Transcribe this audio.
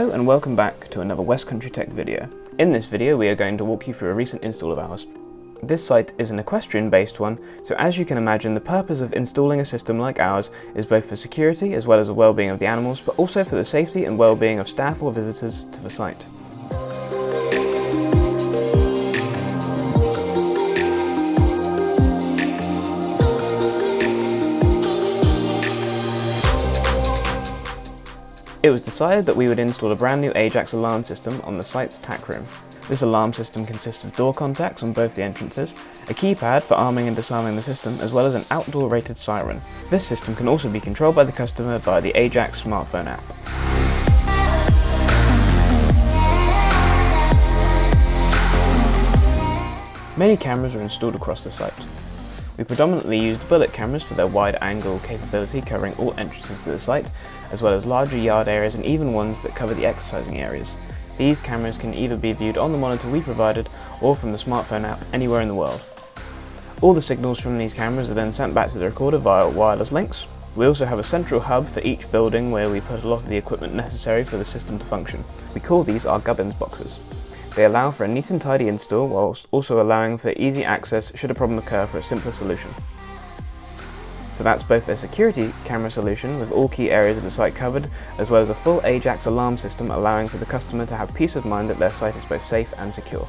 Hello and welcome back to another West Country Tech video. In this video we are going to walk you through a recent install of ours. This site is an equestrian based one, so as you can imagine the purpose of installing a system like ours is both for security as well as the well-being of the animals, but also for the safety and well-being of staff or visitors to the site. It was decided that we would install a brand new Ajax Alarm system on the site's tack room. This alarm system consists of door contacts on both the entrances, a keypad for arming and disarming the system, as well as an outdoor rated siren. This system can also be controlled by the customer via the Ajax smartphone app. Many cameras are installed across the site. We predominantly used bullet cameras for their wide angle capability, covering all entrances to the site, as well as larger yard areas and even ones that cover the exercising areas. These cameras can either be viewed on the monitor we provided or from the smartphone app anywhere in the world. All the signals from these cameras are then sent back to the recorder via wireless links. We also have a central hub for each building where we put a lot of the equipment necessary for the system to function. We call these our gubbins boxes. They allow for a neat and tidy install whilst also allowing for easy access should a problem occur for a simpler solution. So that's both a security camera solution with all key areas of the site covered, as well as a full Ajax alarm system allowing for the customer to have peace of mind that their site is both safe and secure.